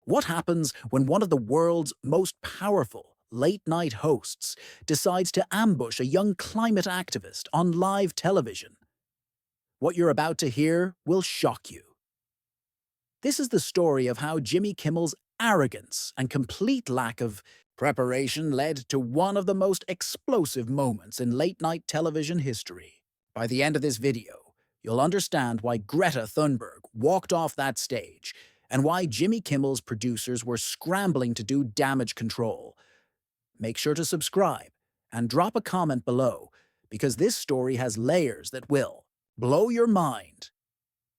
What happens when one of the world's most powerful late-night hosts decides to ambush a young climate activist on live television? What you're about to hear will shock you. This is the story of how Jimmy Kimmel's arrogance and complete lack of preparation led to one of the most explosive moments in late-night television history. By the end of this video, you'll understand why Greta Thunberg walked off that stage and why Jimmy Kimmel's producers were scrambling to do damage control. Make sure to subscribe and drop a comment below because this story has layers that will blow your mind.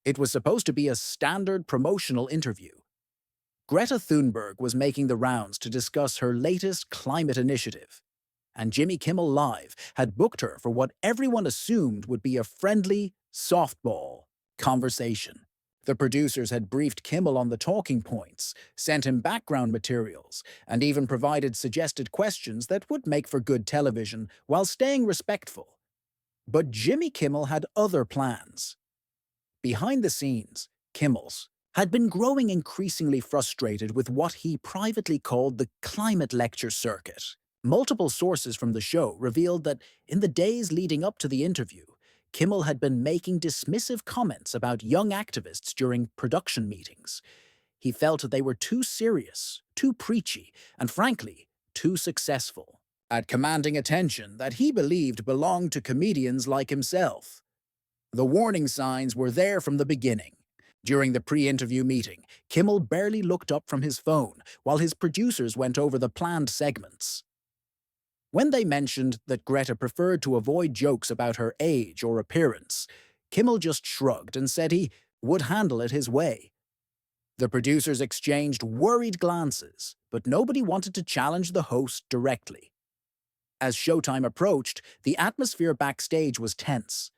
It was supposed to be a standard promotional interview. Greta Thunberg was making the rounds to discuss her latest climate initiative, and Jimmy Kimmel Live had booked her for what everyone assumed would be a friendly, softball conversation. The producers had briefed Kimmel on the talking points, sent him background materials, and even provided suggested questions that would make for good television while staying respectful. But Jimmy Kimmel had other plans. Behind the scenes, Kimmel's had been growing increasingly frustrated with what he privately called the climate lecture circuit. Multiple sources from the show revealed that in the days leading up to the interview, Kimmel had been making dismissive comments about young activists during production meetings. He felt they were too serious, too preachy, and frankly, too successful at commanding attention that he believed belonged to comedians like himself. The warning signs were there from the beginning. During the pre-interview meeting, Kimmel barely looked up from his phone while his producers went over the planned segments. When they mentioned that Greta preferred to avoid jokes about her age or appearance, Kimmel just shrugged and said he would handle it his way. The producers exchanged worried glances, but nobody wanted to challenge the host directly. As showtime approached, the atmosphere backstage was tense.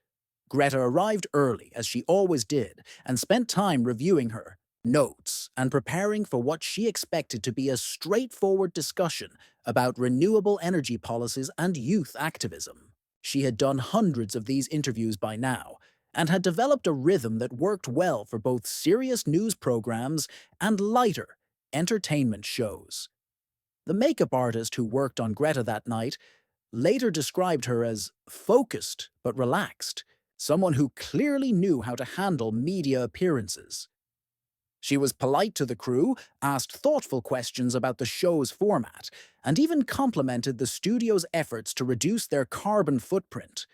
Greta arrived early, as she always did, and spent time reviewing her notes and preparing for what she expected to be a straightforward discussion about renewable energy policies and youth activism. She had done hundreds of these interviews by now, and had developed a rhythm that worked well for both serious news programs and lighter entertainment shows. The makeup artist who worked on Greta that night later described her as focused but relaxed, someone who clearly knew how to handle media appearances. She was polite to the crew, asked thoughtful questions about the show's format, and even complimented the studio's efforts to reduce their carbon footprint.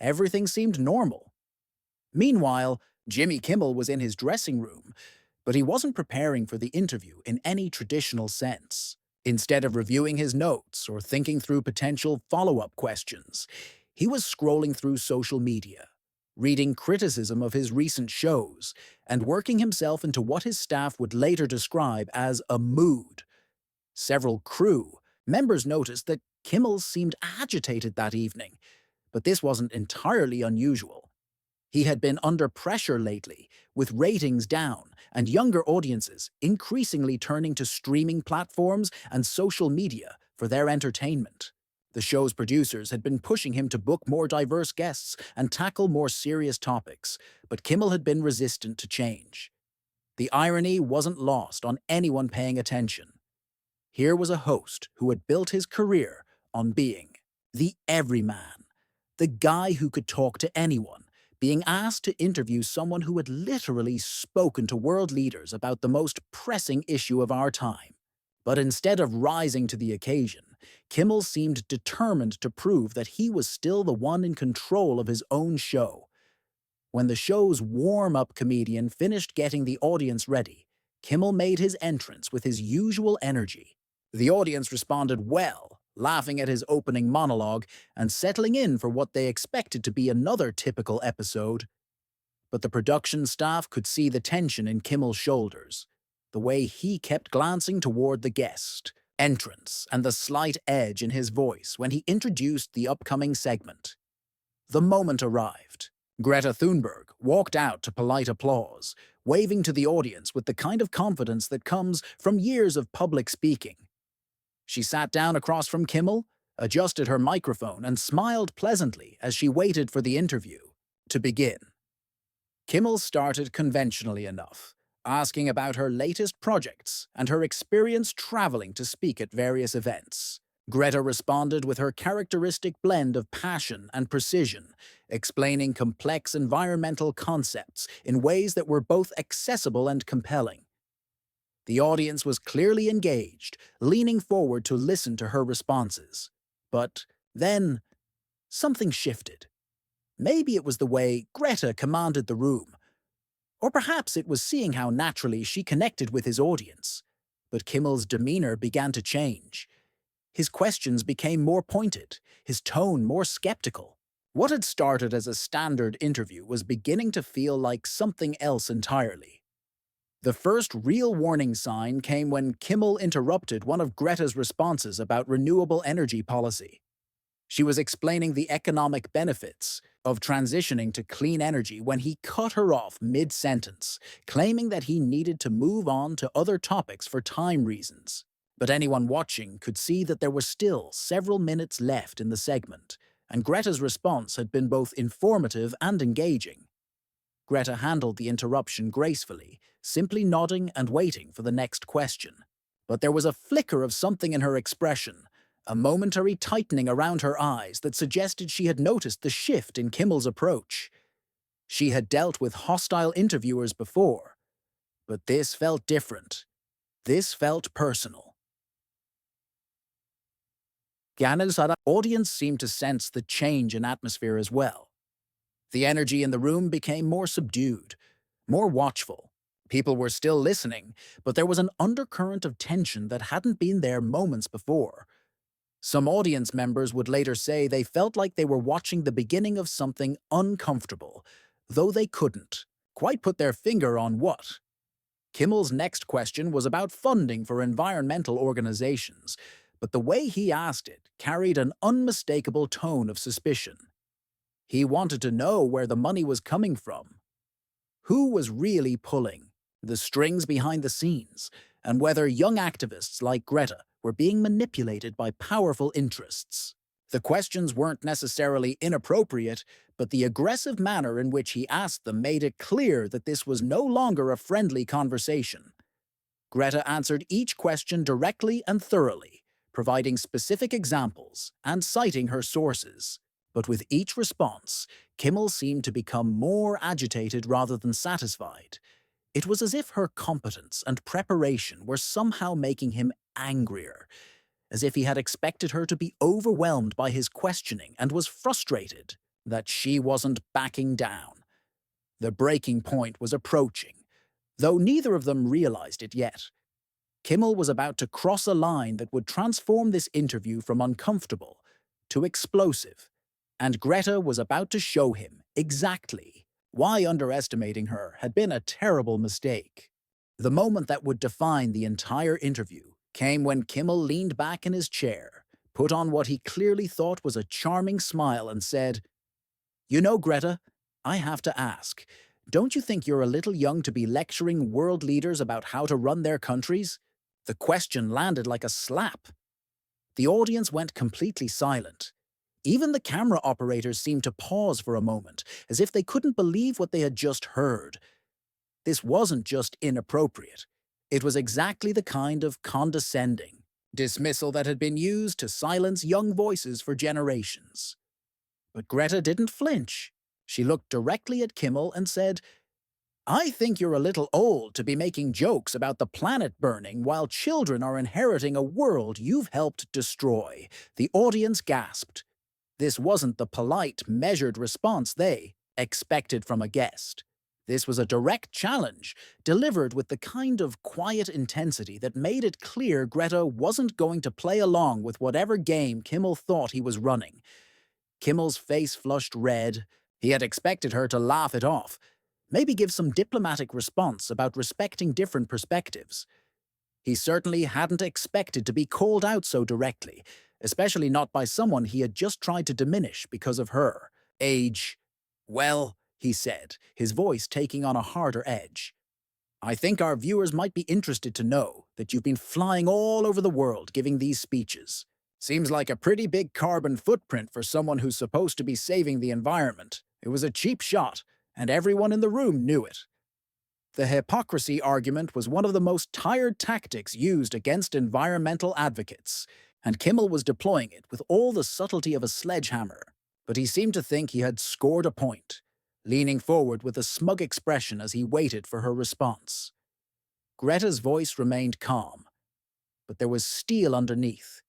Everything seemed normal. Meanwhile, Jimmy Kimmel was in his dressing room, but he wasn't preparing for the interview in any traditional sense. Instead of reviewing his notes or thinking through potential follow-up questions, he was scrolling through social media, reading criticism of his recent shows, and working himself into what his staff would later describe as a mood. Several crew members noticed that Kimmel seemed agitated that evening, but this wasn't entirely unusual. He had been under pressure lately, with ratings down and younger audiences increasingly turning to streaming platforms and social media for their entertainment. The show's producers had been pushing him to book more diverse guests and tackle more serious topics, but Kimmel had been resistant to change. The irony wasn't lost on anyone paying attention. Here was a host who had built his career on being the everyman, the guy who could talk to anyone, being asked to interview someone who had literally spoken to world leaders about the most pressing issue of our time. But instead of rising to the occasion, Kimmel seemed determined to prove that he was still the one in control of his own show. When the show's warm-up comedian finished getting the audience ready, Kimmel made his entrance with his usual energy. The audience responded well, laughing at his opening monologue and settling in for what they expected to be another typical episode. But the production staff could see the tension in Kimmel's shoulders, the way he kept glancing toward the guest entrance and the slight edge in his voice when he introduced the upcoming segment. The moment arrived. Greta Thunberg walked out to polite applause, waving to the audience with the kind of confidence that comes from years of public speaking. She sat down across from Kimmel, adjusted her microphone, and smiled pleasantly as she waited for the interview to begin. Kimmel started conventionally enough, asking about her latest projects and her experience traveling to speak at various events. Greta responded with her characteristic blend of passion and precision, explaining complex environmental concepts in ways that were both accessible and compelling. The audience was clearly engaged, leaning forward to listen to her responses. But then, something shifted. Maybe it was the way Greta commanded the room, or perhaps it was seeing how naturally she connected with his audience. But Kimmel's demeanor began to change. His questions became more pointed, his tone more skeptical. What had started as a standard interview was beginning to feel like something else entirely. The first real warning sign came when Kimmel interrupted one of Greta's responses about renewable energy policy. She was explaining the economic benefits of transitioning to clean energy when he cut her off mid-sentence, claiming that he needed to move on to other topics for time reasons. But anyone watching could see that there were still several minutes left in the segment, and Greta's response had been both informative and engaging. Greta handled the interruption gracefully, simply nodding and waiting for the next question. But there was a flicker of something in her expression, a momentary tightening around her eyes that suggested she had noticed the shift in Kimmel's approach. She had dealt with hostile interviewers before, but this felt different. This felt personal. Ganel's audience seemed to sense the change in atmosphere as well. The energy in the room became more subdued, more watchful. People were still listening, but there was an undercurrent of tension that hadn't been there moments before. Some audience members would later say they felt like they were watching the beginning of something uncomfortable, though they couldn't quite put their finger on what. Kimmel's next question was about funding for environmental organizations, but the way he asked it carried an unmistakable tone of suspicion. He wanted to know where the money was coming from. Who was really pulling the strings behind the scenes, and whether young activists like Greta were being manipulated by powerful interests. The questions weren't necessarily inappropriate, but the aggressive manner in which he asked them made it clear that this was no longer a friendly conversation. Greta answered each question directly and thoroughly, providing specific examples and citing her sources. But with each response, Kimmel seemed to become more agitated rather than satisfied. It was as if her competence and preparation were somehow making him angrier, as if he had expected her to be overwhelmed by his questioning and was frustrated that she wasn't backing down. The breaking point was approaching, though neither of them realized it yet. Kimmel was about to cross a line that would transform this interview from uncomfortable to explosive, and Greta was about to show him exactly why underestimating her had been a terrible mistake. The moment that would define the entire interview came when Kimmel leaned back in his chair, put on what he clearly thought was a charming smile and said, "You know, Greta, I have to ask, don't you think you're a little young to be lecturing world leaders about how to run their countries?" The question landed like a slap. The audience went completely silent. Even the camera operators seemed to pause for a moment, as if they couldn't believe what they had just heard. This wasn't just inappropriate. It was exactly the kind of condescending dismissal that had been used to silence young voices for generations. But Greta didn't flinch. She looked directly at Kimmel and said, "I think you're a little old to be making jokes about the planet burning while children are inheriting a world you've helped destroy." The audience gasped. This wasn't the polite, measured response they expected from a guest. This was a direct challenge, delivered with the kind of quiet intensity that made it clear Greta wasn't going to play along with whatever game Kimmel thought he was running. Kimmel's face flushed red. He had expected her to laugh it off, maybe give some diplomatic response about respecting different perspectives. He certainly hadn't expected to be called out so directly, especially not by someone he had just tried to diminish because of her age. "Well," he said, his voice taking on a harder edge, "I think our viewers might be interested to know that you've been flying all over the world giving these speeches. Seems like a pretty big carbon footprint for someone who's supposed to be saving the environment. It was a cheap shot, and everyone in the room knew it." The hypocrisy argument was one of the most tired tactics used against environmental advocates, and Kimmel was deploying it with all the subtlety of a sledgehammer. But he seemed to think he had scored a point, leaning forward with a smug expression as he waited for her response. Greta's voice remained calm, but there was steel underneath.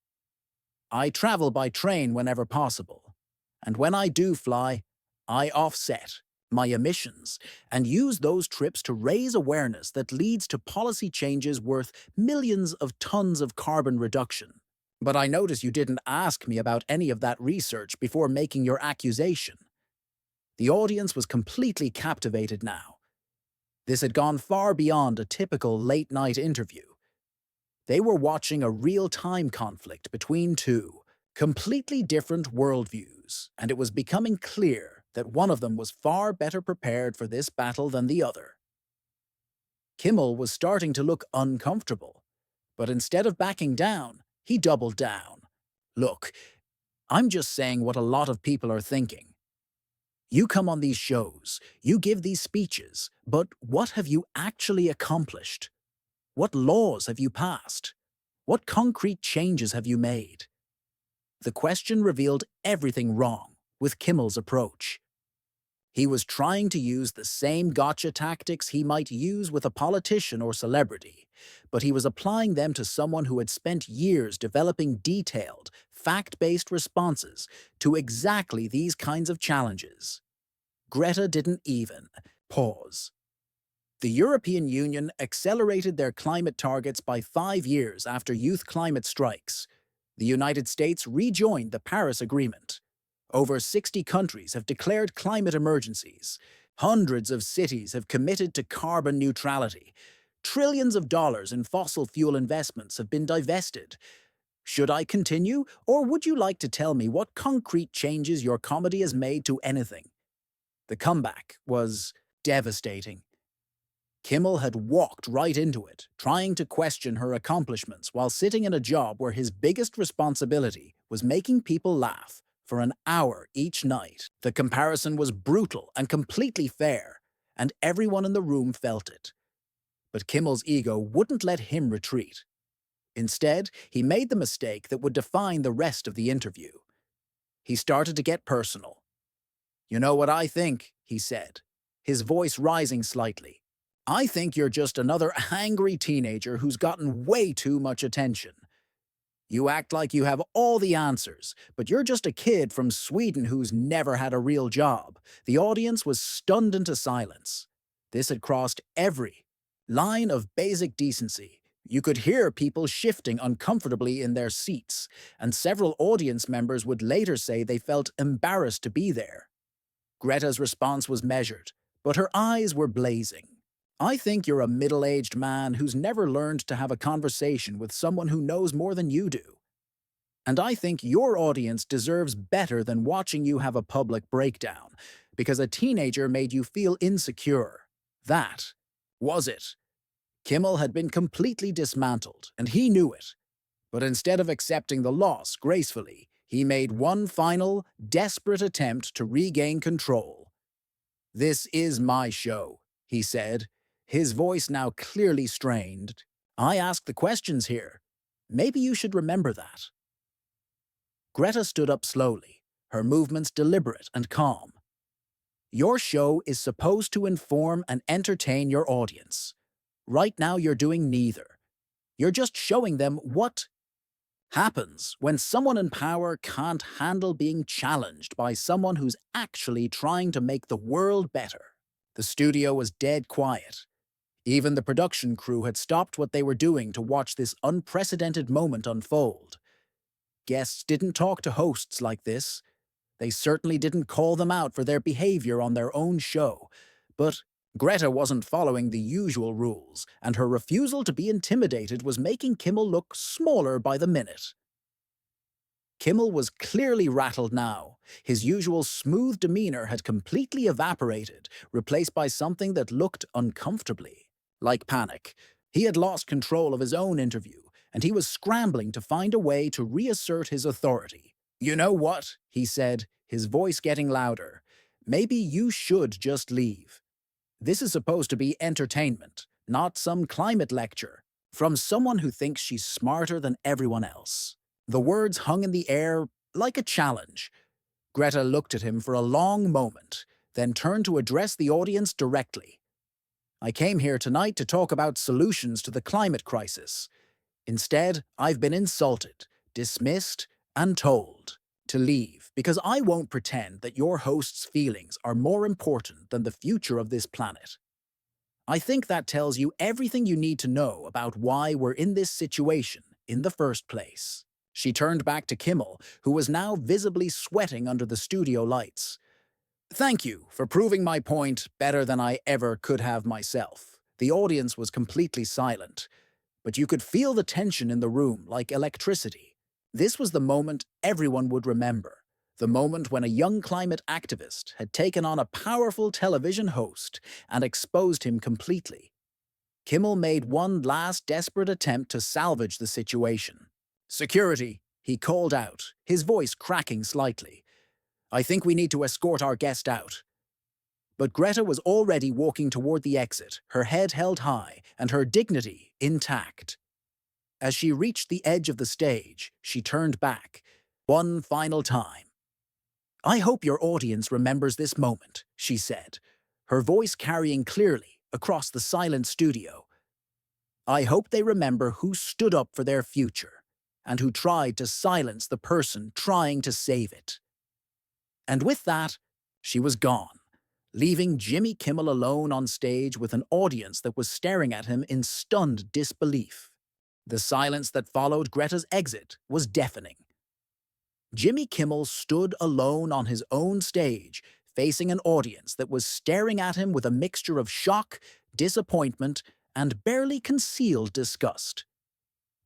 I travel by train whenever possible, and when I do fly, I offset my emissions and use those trips to raise awareness that leads to policy changes worth millions of tons of carbon reduction. But I notice you didn't ask me about any of that research before making your accusation. The audience was completely captivated now. This had gone far beyond a typical late-night interview. They were watching a real-time conflict between two completely different worldviews, and it was becoming clear that one of them was far better prepared for this battle than the other. Kimmel was starting to look uncomfortable, but instead of backing down, he doubled down. Look, I'm just saying what a lot of people are thinking. You come on these shows, you give these speeches, but what have you actually accomplished? What laws have you passed? What concrete changes have you made? The question revealed everything wrong with Kimmel's approach. He was trying to use the same gotcha tactics he might use with a politician or celebrity, but he was applying them to someone who had spent years developing detailed, fact-based responses to exactly these kinds of challenges. Greta didn't even pause. The European Union accelerated their climate targets by 5 years after youth climate strikes. The United States rejoined the Paris Agreement. Over 60 countries have declared climate emergencies. Hundreds of cities have committed to carbon neutrality. Trillions of dollars in fossil fuel investments have been divested. Should I continue, or would you like to tell me what concrete changes your comedy has made to anything? The comeback was devastating. Kimmel had walked right into it, trying to question her accomplishments while sitting in a job where his biggest responsibility was making people laugh for an hour each night. The comparison was brutal and completely fair, and everyone in the room felt it. But Kimmel's ego wouldn't let him retreat. Instead, he made the mistake that would define the rest of the interview. He started to get personal. "You know what I think," he said, his voice rising slightly. "I think you're just another angry teenager who's gotten way too much attention. You act like you have all the answers, but you're just a kid from Sweden who's never had a real job." The audience was stunned into silence. This had crossed every line of basic decency. You could hear people shifting uncomfortably in their seats, and several audience members would later say they felt embarrassed to be there. Greta's response was measured, but her eyes were blazing. "I think you're a middle-aged man who's never learned to have a conversation with someone who knows more than you do. And I think your audience deserves better than watching you have a public breakdown, because a teenager made you feel insecure. That was it." Kimmel had been completely dismantled, and he knew it. But instead of accepting the loss gracefully, he made one final, desperate attempt to regain control. "This is my show," he said, his voice now clearly strained. "I ask the questions here. Maybe you should remember that." Greta stood up slowly, her movements deliberate and calm. "Your show is supposed to inform and entertain your audience. Right now you're doing neither. You're just showing them what happens when someone in power can't handle being challenged by someone who's actually trying to make the world better." The studio was dead quiet. Even the production crew had stopped what they were doing to watch this unprecedented moment unfold. Guests didn't talk to hosts like this. They certainly didn't call them out for their behavior on their own show. But Greta wasn't following the usual rules, and her refusal to be intimidated was making Kimmel look smaller by the minute. Kimmel was clearly rattled now. His usual smooth demeanor had completely evaporated, replaced by something that looked uncomfortably like panic. He had lost control of his own interview, and he was scrambling to find a way to reassert his authority. "You know what?" he said, his voice getting louder. "Maybe you should just leave." This is supposed to be entertainment, not some climate lecture, from someone who thinks she's smarter than everyone else. The words hung in the air like a challenge. Greta looked at him for a long moment, then turned to address the audience directly. I came here tonight to talk about solutions to the climate crisis. Instead, I've been insulted, dismissed, and told to leave because I won't pretend that your host's feelings are more important than the future of this planet. I think that tells you everything you need to know about why we're in this situation in the first place. She turned back to Kimmel, who was now visibly sweating under the studio lights. Thank you for proving my point better than I ever could have myself. The audience was completely silent, but you could feel the tension in the room like electricity. This was the moment everyone would remember, the moment when a young climate activist had taken on a powerful television host and exposed him completely. Kimmel made one last desperate attempt to salvage the situation. "Security," he called out, his voice cracking slightly. "I think we need to escort our guest out." But Greta was already walking toward the exit, her head held high and her dignity intact. As she reached the edge of the stage, she turned back, one final time. "I hope your audience remembers this moment," she said, her voice carrying clearly across the silent studio. "I hope they remember who stood up for their future and who tried to silence the person trying to save it." And with that, she was gone, leaving Jimmy Kimmel alone on stage with an audience that was staring at him in stunned disbelief. The silence that followed Greta's exit was deafening. Jimmy Kimmel stood alone on his own stage, facing an audience that was staring at him with a mixture of shock, disappointment, and barely concealed disgust.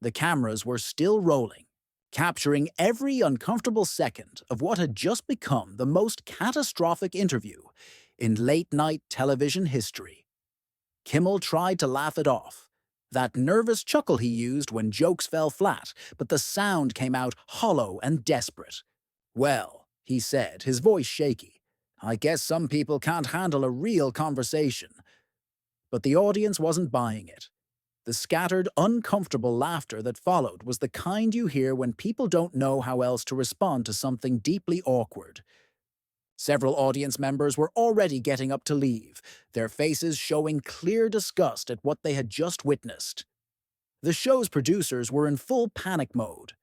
The cameras were still rolling, capturing every uncomfortable second of what had just become the most catastrophic interview in late-night television history. Kimmel tried to laugh it off, that nervous chuckle he used when jokes fell flat, but the sound came out hollow and desperate. "Well," he said, his voice shaky, "I guess some people can't handle a real conversation." But the audience wasn't buying it. The scattered, uncomfortable laughter that followed was the kind you hear when people don't know how else to respond to something deeply awkward. Several audience members were already getting up to leave, their faces showing clear disgust at what they had just witnessed. The show's producers were in full panic mode.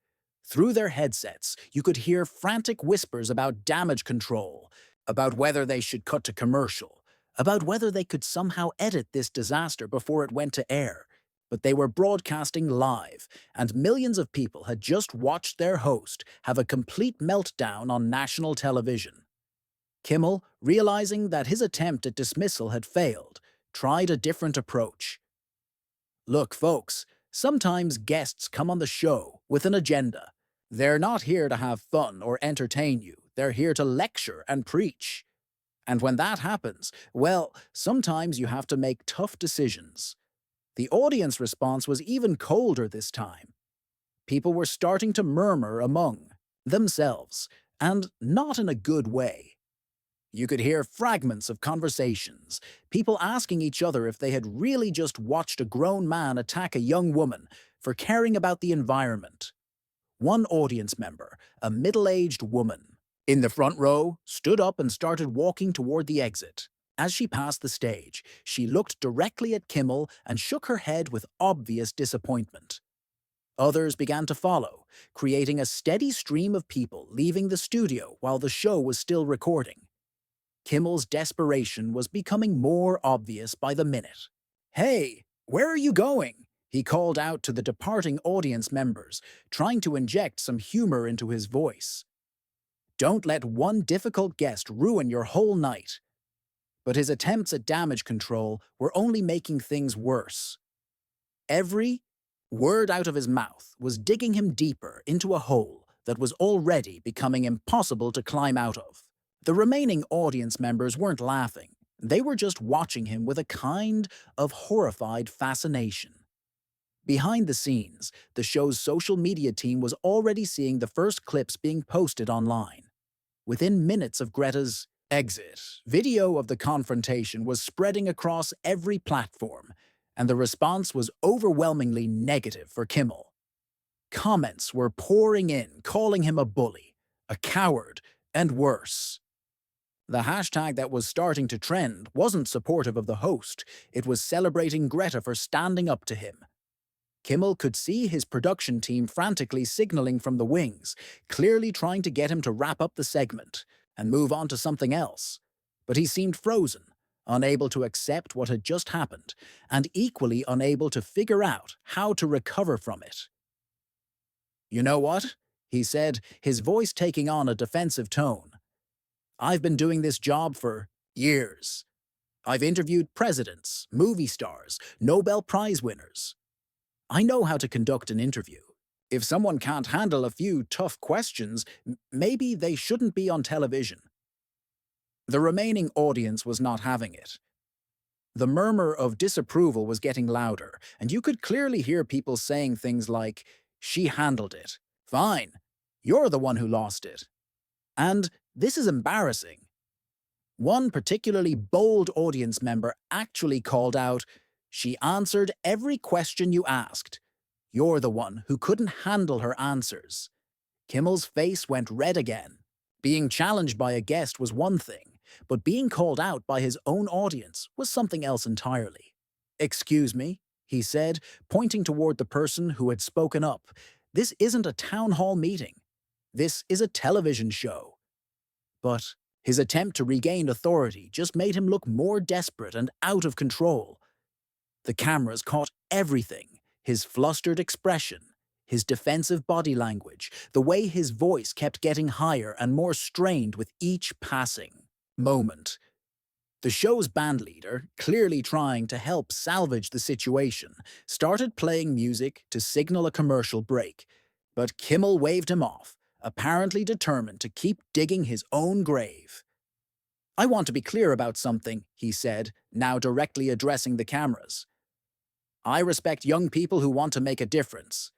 Through their headsets, you could hear frantic whispers about damage control, about whether they should cut to commercial, about whether they could somehow edit this disaster before it went to air. But they were broadcasting live, and millions of people had just watched their host have a complete meltdown on national television. Kimmel, realizing that his attempt at dismissal had failed, tried a different approach. "Look, folks, sometimes guests come on the show with an agenda. They're not here to have fun or entertain you. They're here to lecture and preach. And when that happens, well, sometimes you have to make tough decisions." The audience response was even colder this time. People were starting to murmur among themselves, and not in a good way. You could hear fragments of conversations, people asking each other if they had really just watched a grown man attack a young woman for caring about the environment. One audience member, a middle-aged woman, in the front row, stood up and started walking toward the exit. As she passed the stage, she looked directly at Kimmel and shook her head with obvious disappointment. Others began to follow, creating a steady stream of people leaving the studio while the show was still recording. Kimmel's desperation was becoming more obvious by the minute. "Hey, where are you going?" he called out to the departing audience members, trying to inject some humor into his voice. "Don't let one difficult guest ruin your whole night." But his attempts at damage control were only making things worse. Every word out of his mouth was digging him deeper into a hole that was already becoming impossible to climb out of. The remaining audience members weren't laughing. They were just watching him with a kind of horrified fascination. Behind the scenes, the show's social media team was already seeing the first clips being posted online. Within minutes of Greta's Exit. Video of the confrontation was spreading across every platform, and the response was overwhelmingly negative for Kimmel. Comments were pouring in, calling him a bully, a coward, and worse. The hashtag that was starting to trend wasn't supportive of the host, it was celebrating Greta for standing up to him. Kimmel could see his production team frantically signaling from the wings, clearly trying to get him to wrap up the segment and move on to something else. But he seemed frozen, unable to accept what had just happened, and equally unable to figure out how to recover from it. "You know what?" he said, his voice taking on a defensive tone. "I've been doing this job for years. I've interviewed presidents, movie stars, Nobel Prize winners. I know how to conduct an interview. If someone can't handle a few tough questions, maybe they shouldn't be on television." The remaining audience was not having it. The murmur of disapproval was getting louder, and you could clearly hear people saying things like, "She handled it. Fine. You're the one who lost it." And "This is embarrassing." One particularly bold audience member actually called out, "She answered every question you asked. You're the one who couldn't handle her answers." Kimmel's face went red again. Being challenged by a guest was one thing, but being called out by his own audience was something else entirely. "Excuse me," he said, pointing toward the person who had spoken up. "This isn't a town hall meeting. This is a television show." But his attempt to regain authority just made him look more desperate and out of control. The cameras caught everything: his flustered expression, his defensive body language, the way his voice kept getting higher and more strained with each passing moment. The show's bandleader, clearly trying to help salvage the situation, started playing music to signal a commercial break, but Kimmel waved him off, apparently determined to keep digging his own grave. "I want to be clear about something," he said, now directly addressing the cameras. "I respect young people who want to make a difference.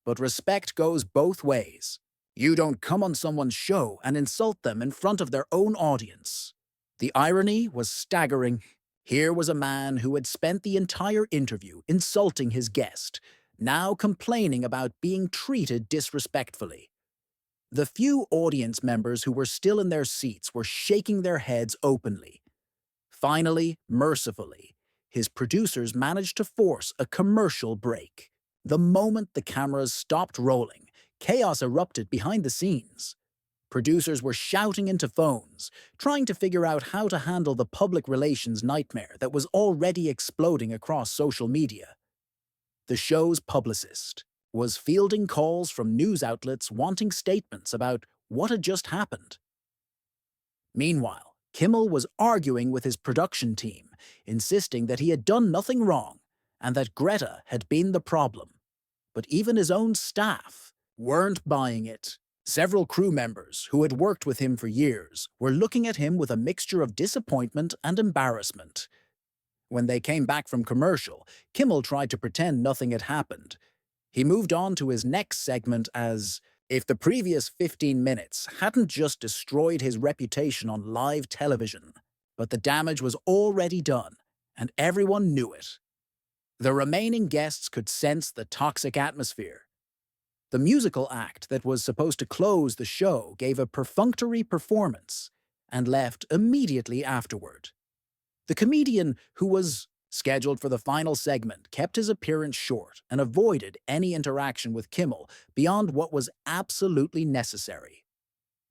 But respect goes both ways. You don't come on someone's show and insult them in front of their own audience." The irony was staggering. Here was a man who had spent the entire interview insulting his guest, now complaining about being treated disrespectfully. The few audience members who were still in their seats were shaking their heads openly. Finally, mercifully, his producers managed to force a commercial break. The moment the cameras stopped rolling, chaos erupted behind the scenes. Producers were shouting into phones, trying to figure out how to handle the public relations nightmare that was already exploding across social media. The show's publicist was fielding calls from news outlets wanting statements about what had just happened. Meanwhile, Kimmel was arguing with his production team, insisting that he had done nothing wrong and that Greta had been the problem. But even his own staff weren't buying it. Several crew members, who had worked with him for years, were looking at him with a mixture of disappointment and embarrassment. When they came back from commercial, Kimmel tried to pretend nothing had happened. He moved on to his next segment as if the previous 15 minutes hadn't just destroyed his reputation on live television. But the damage was already done, and everyone knew it. The remaining guests could sense the toxic atmosphere. The musical act that was supposed to close the show gave a perfunctory performance and left immediately afterward. The comedian who was scheduled for the final segment kept his appearance short and avoided any interaction with Kimmel beyond what was absolutely necessary.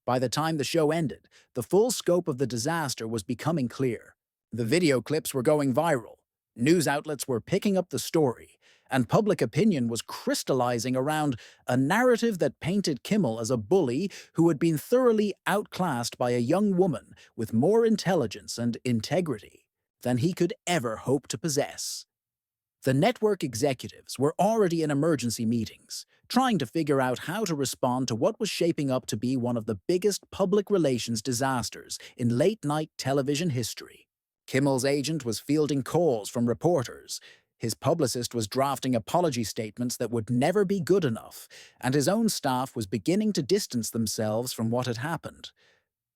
By the time the show ended, the full scope of the disaster was becoming clear. The video clips were going viral, news outlets were picking up the story, and public opinion was crystallizing around a narrative that painted Kimmel as a bully who had been thoroughly outclassed by a young woman with more intelligence and integrity than he could ever hope to possess. The network executives were already in emergency meetings, trying to figure out how to respond to what was shaping up to be one of the biggest public relations disasters in late-night television history. Kimmel's agent was fielding calls from reporters, his publicist was drafting apology statements that would never be good enough, and his own staff was beginning to distance themselves from what had happened.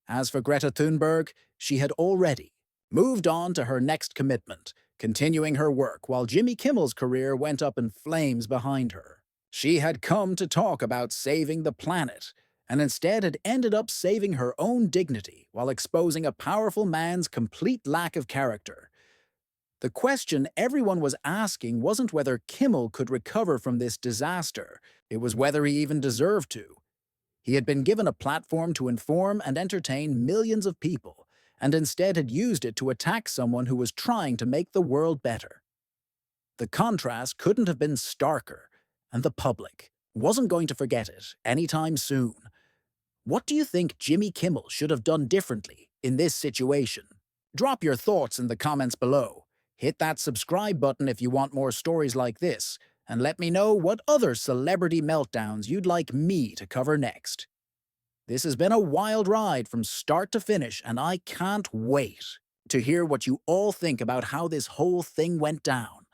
As for Greta Thunberg, she had already moved on to her next commitment, continuing her work while Jimmy Kimmel's career went up in flames behind her. She had come to talk about saving the planet, and instead had ended up saving her own dignity while exposing a powerful man's complete lack of character. The question everyone was asking wasn't whether Kimmel could recover from this disaster, it was whether he even deserved to. He had been given a platform to inform and entertain millions of people, and instead had used it to attack someone who was trying to make the world better. The contrast couldn't have been starker, and the public wasn't going to forget it anytime soon. What do you think Jimmy Kimmel should have done differently in this situation? Drop your thoughts in the comments below. Hit that subscribe button if you want more stories like this, and let me know what other celebrity meltdowns you'd like me to cover next. This has been a wild ride from start to finish, and I can't wait to hear what you all think about how this whole thing went down.